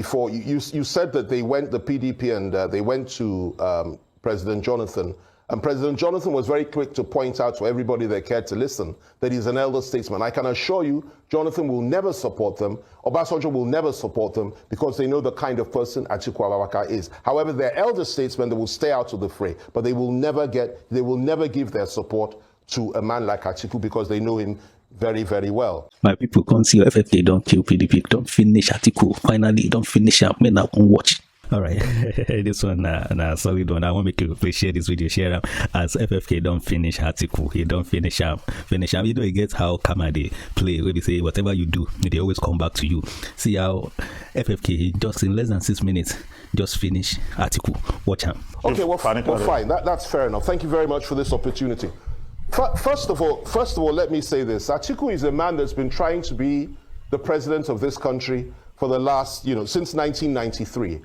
before, you said that the PDP and they went to President Jonathan, and President Jonathan was very quick to point out to everybody that cared to listen that he's an elder statesman. I can assure you, Jonathan will never support them. Obasanjo will never support them because they know the kind of person Atiku Abubakar is. However, they're elder statesmen that will stay out of the fray, but they will never give their support to a man like Atiku because they know him very, very well. My people can't see FFK don't kill PDP, don't finish Atiku. Finally, don't finish him. Men now can watch. All right, this one, solid one. I want to make you please share this video, share them as FFK don't finish Atiku. He don't finish him. You know, it gets how Kamade play where they say whatever you do, they always come back to you. See how FFK just in less than 6 minutes just finish Atiku. Watch him. Okay, well fine. That's fair enough. Thank you very much for this opportunity. First of all, let me say this: Atiku is a man that's been trying to be the president of this country for the last, since 1993.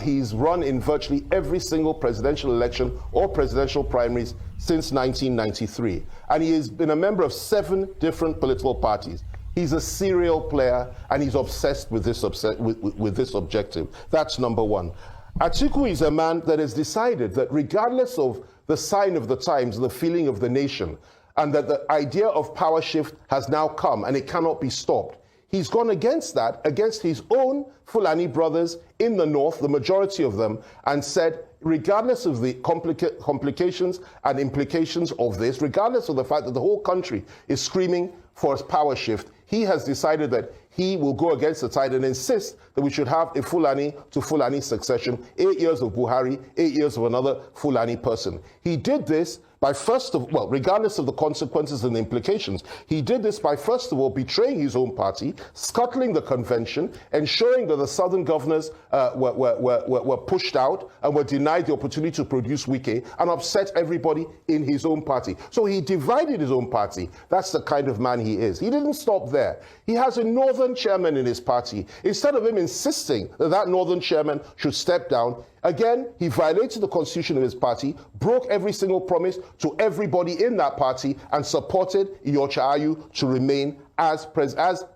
He's run in virtually every single presidential election or presidential primaries since 1993. And he has been a member of 7 different political parties. He's a serial player and he's obsessed with this objective. That's number one. Atiku is a man that has decided that regardless of the sign of the times, the feeling of the nation, and that the idea of power shift has now come and it cannot be stopped, he's gone against that, against his own Fulani brothers in the north, the majority of them, and said, regardless of the complications and implications of this, regardless of the fact that the whole country is screaming for a power shift, he has decided that he will go against the tide and insist that we should have a Fulani to Fulani succession, 8 years of Buhari, 8 years of another Fulani person. He did this by regardless of the consequences and the implications, he did this by first of all betraying his own party, scuttling the convention, ensuring that the southern governors were pushed out and were denied the opportunity to produce Wike, and upset everybody in his own party. So he divided his own party. That's the kind of man he is. He didn't stop there. He has a northern chairman in his party. Instead of him insisting that that northern chairman should step down, again, he violated the constitution of his party, broke every single promise to everybody in that party, and supported Iyorchia Ayu to remain as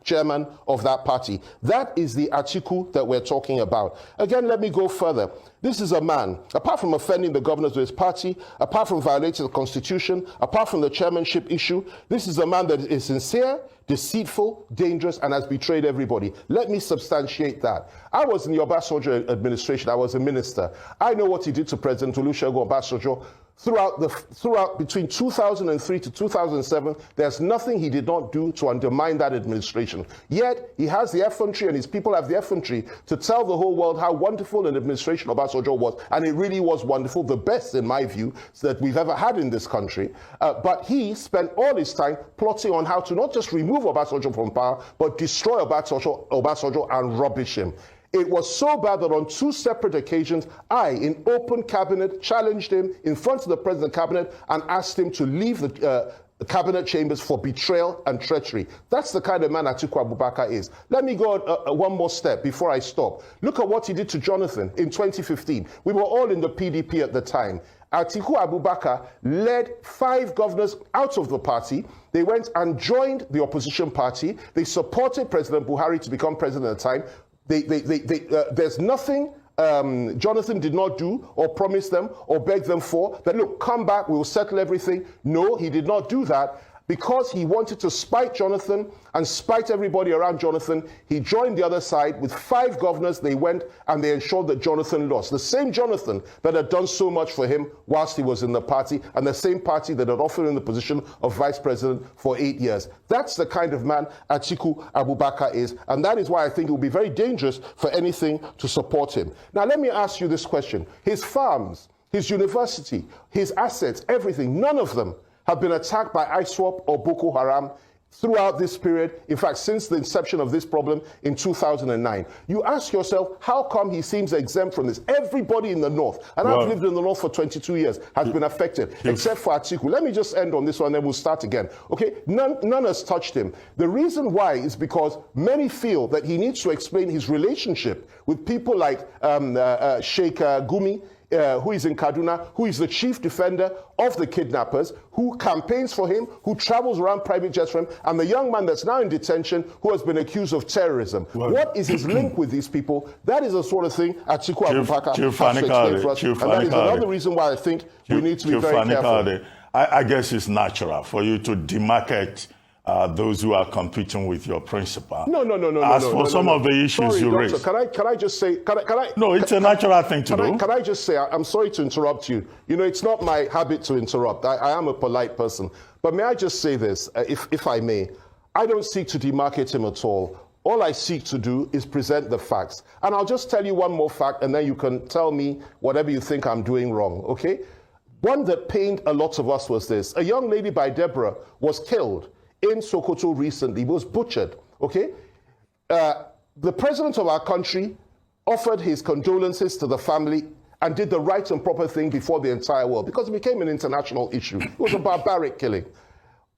chairman of that party. That is the Atiku that we're talking about. Again, let me go further. This is a man, apart from offending the governors of his party, apart from violating the constitution, apart from the chairmanship issue, this is a man that is sincere, deceitful, dangerous, and has betrayed everybody. Let me substantiate that. I was in the Obasanjo administration. I was a minister. I know what he did to President Olusegun Obasanjo. Throughout between 2003 to 2007, there's nothing he did not do to undermine that administration. Yet, he has the effrontery, and his people have the effrontery to tell the whole world how wonderful an administration Obasanjo was. And it really was wonderful, the best, in my view, that we've ever had in this country. But he spent all his time plotting on how to not just remove Obasanjo from power, but destroy Obasanjo and rubbish him. It was so bad that on 2 separate occasions, I, in open cabinet, challenged him in front of the president cabinet and asked him to leave the cabinet chambers for betrayal and treachery. That's the kind of man Atiku Abubakar is. Let me go one more step before I stop. Look at what he did to Jonathan in 2015. We were all in the PDP at the time. Atiku Abubakar led 5 governors out of the party. They went and joined the opposition party. They supported President Buhari to become president at the time. There's nothing Jonathan did not do or promise them or beg them for, that look, come back, we will settle everything. No, he did not do that. Because he wanted to spite Jonathan and spite everybody around Jonathan, he joined the other side. With 5 governors, they went and they ensured that Jonathan lost. The same Jonathan that had done so much for him whilst he was in the party, and the same party that had offered him the position of vice president for 8 years. That's the kind of man Atiku Abubakar is, and that is why I think it will be very dangerous for anything to support him. Now, let me ask you this question. His farms, his university, his assets, everything, none of them have been attacked by ISWAP or Boko Haram throughout this period, in fact, since the inception of this problem in 2009. You ask yourself, how come he seems exempt from this? Everybody in the north, and I've lived in the north for 22 years, has been affected, except for Atiku. Let me just end on this one, then we'll start again. Okay, none has touched him. The reason why is because many feel that he needs to explain his relationship with people like Sheikh Gumi who is in Kaduna, who is the chief defender of the kidnappers, who campaigns for him, who travels around private jets for him, and the young man that's now in detention who has been accused of terrorism. Well, what is his link with these people? That is the sort of thing Atiku Abubakar has to explain for us. And that is another reason why I think we need to be very careful. I guess it's natural for you to demarcate those who are competing with your principal. No. As for some of the issues you raised. Can I just say, can I? No, it's a natural thing to do. Can I just say, I'm sorry to interrupt you. You know, it's not my habit to interrupt. I am a polite person. But may I just say this, if I may? I don't seek to demarcate him at all. All I seek to do is present the facts. And I'll just tell you one more fact, and then you can tell me whatever you think I'm doing wrong, okay? One that pained a lot of us was this. A young lady by Deborah was killed in Sokoto recently, was butchered, okay? The president of our country offered his condolences to the family and did the right and proper thing before the entire world because it became an international issue. It was a barbaric killing.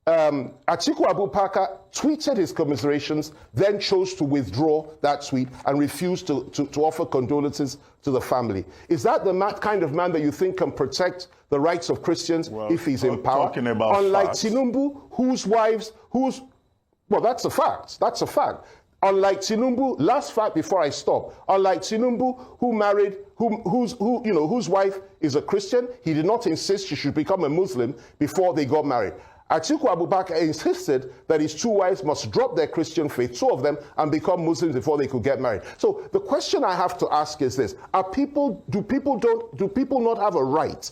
Atiku Abubakar tweeted his commiserations, then chose to withdraw that tweet and refused to offer condolences to the family. Is that the kind of man that you think can protect the rights of Christians if he's in power? Unlike Tinubu, well, that's a fact. That's a fact. Unlike Tinubu, last fact before I stop. Unlike Tinubu, whose wife is a Christian, he did not insist she should become a Muslim before they got married. Atiku Abubakar insisted that his two wives must drop their Christian faith, two of them, and become Muslims before they could get married. So the question I have to ask is this: do people not have a right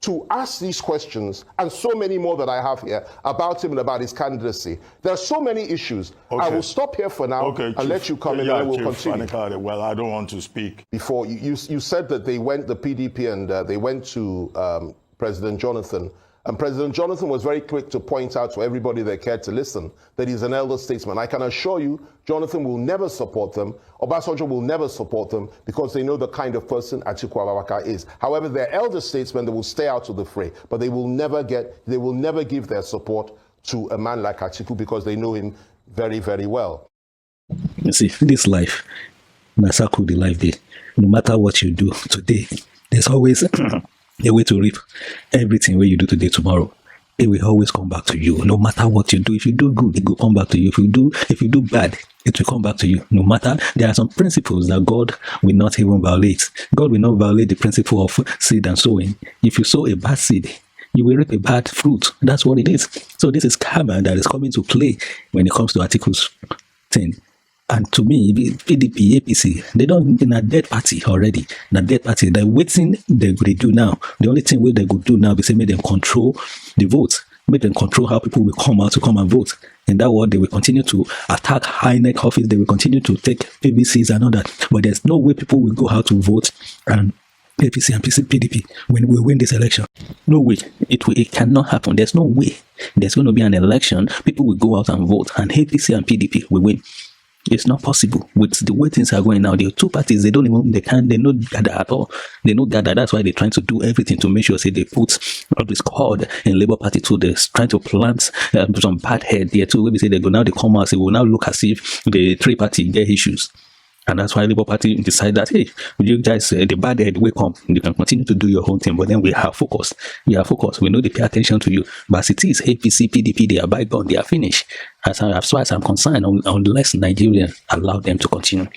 to ask these questions and so many more that I have here about him and about his candidacy? There are so many issues. Okay. I will stop here for now and let you come in and we'll continue. Well, I don't want to speak. Before, you said that the PDP, and they went to President Jonathan. And President Jonathan was very quick to point out to everybody that cared to listen that he's an elder statesman. I can assure you, Jonathan will never support them. Obasanjo will never support them because they know the kind of person Atiku Abubakar is. However, they're elder statesmen that will stay out of the fray, but they will never give their support to a man like Atiku because they know him very, very well. You see, this life, Nasaku, the life day, no matter what you do today, there's always a way to reap everything where you do today, tomorrow. It will always come back to you. No matter what you do. If you do good, it will come back to you. If you do bad, it will come back to you. No matter, there are some principles that God will not even violate. God will not violate the principle of seed and sowing. If you sow a bad seed, you will reap a bad fruit. That's what it is. So this is karma that is coming to play when it comes to Atiku's thing. And to me, PDP, APC, they don't in a dead party already. In a dead party, they're waiting. They do now. The only thing they could do now is say make them control the votes, make them control how people will come out to come and vote. In that way, they will continue to attack high-neck office. They will continue to take PBCs and all that. But there's no way people will go out to vote and APC and PDP when we win this election. No way. It cannot happen. There's no way. There's going to be an election. People will go out and vote, and APC and PDP will win. It's not possible with the way things are going now. The two parties, they don't gather at all. They don't gather. That's why they're trying to do everything to make sure, say, they put all this cord in Labour Party too. They're trying to plant some bad head there too. When we say they come out, say, will now look as if the three party get issues. And that's why Labour Party decide that, hey, you guys, the bad head will come. You can continue to do your own thing, but then we are focused. We are focused. We know they pay attention to you. But as it is, APC, PDP, they are bygone. They are finished. As far as I'm concerned, unless Nigerians allow them to continue.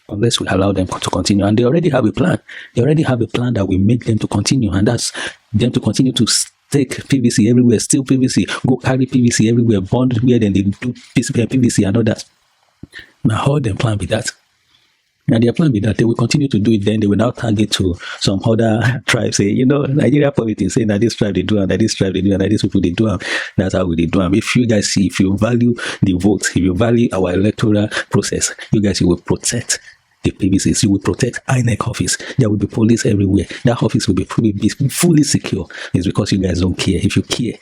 Unless we allow them to continue. And they already have a plan. They already have a plan that will make them to continue. And that's them to continue to take PVC everywhere, steal PVC, go carry PVC everywhere, bond where then they do PVC and all that. Now, how them plan with that? And their plan be that they will continue to do it, then they will now target to some other tribes, say, Nigeria politics, saying that this tribe they do, and that this tribe they do, and that these people they do, that's how we do. If you guys see, if you value the vote, if you value our electoral process, you guys, you will protect the PVCs, you will protect INEC office. There will be police everywhere. That office will be fully secure. It's because you guys don't care. If you care,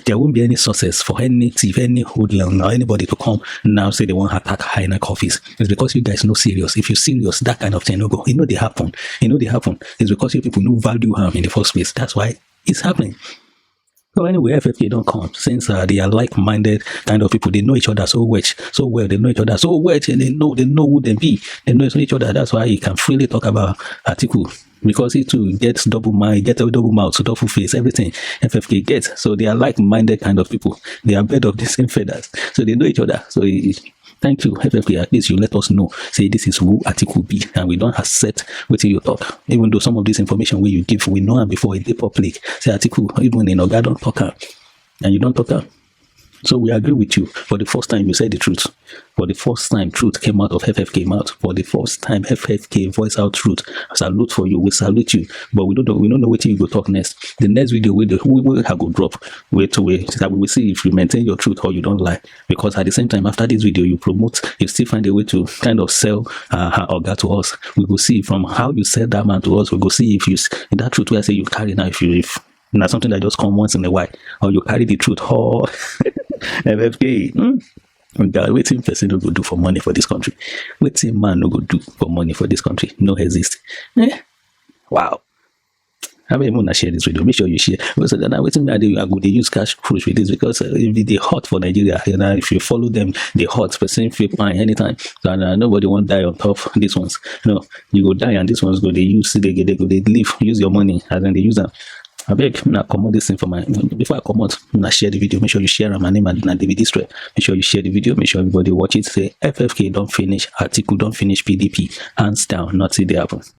there won't be any sources for any thief, any hoodlum, or anybody to come now say they want to attack INEC office. It's because you guys know serious. If you're serious, that kind of thing no go. They happen. They happen. It's because you people no value harm in the first place. That's why it's happening. So anyway, FFK don't come since they are like-minded kind of people. They know each other so well. They know each other so well, and they know who they be. They know each other. That's why he can freely talk about Atiku, because he too gets double mind, get a double mouth, double face, everything FFK gets. So they are like-minded kind of people. They are bed of the same feathers, so they know each other. So thank you, FFK. At least you let us know. Say this is who Atiku be, and we don't accept what you talk. Even though some of this information where you give, we know and before it public. Say Atiku, even in Oga don't talk am, and you don't talk am. So we agree with you. For the first time, you said the truth. For the first time, truth came out of FFK mouth. For the first time, FFK voice out truth. Salute for you. We salute you. But we don't know what you go talk next. The next video we will have go drop. Wait. That we will see if you maintain your truth or you don't lie. Because at the same time, after this video, you promote, you still find a way to kind of sell her Oga to us. We will see from how you sell that man to us. We will see if you that truth where I say you carry now if not something that just come once in a while, or you carry the truth. Oh, FFK. God, wetin person no go do for money for this country? Wetin man no go do for money for this country? No exist. Wow. I mean, when I share this video, make sure you share. Because then I go they use cash cruise with this, because they hot for Nigeria. You know, if you follow them, they hot. Person feel fine anytime. So nobody won't die on top of these ones. You know, you go die and these ones go they leave. Use your money and then they use them. I beg now come on this thing for my before I come out, share the video. Make sure you share my name and David Destroy. Make sure you share the video, make sure everybody watch it. Say FFK don't finish, Atiku don't finish PDP. Hands down, not see the happen.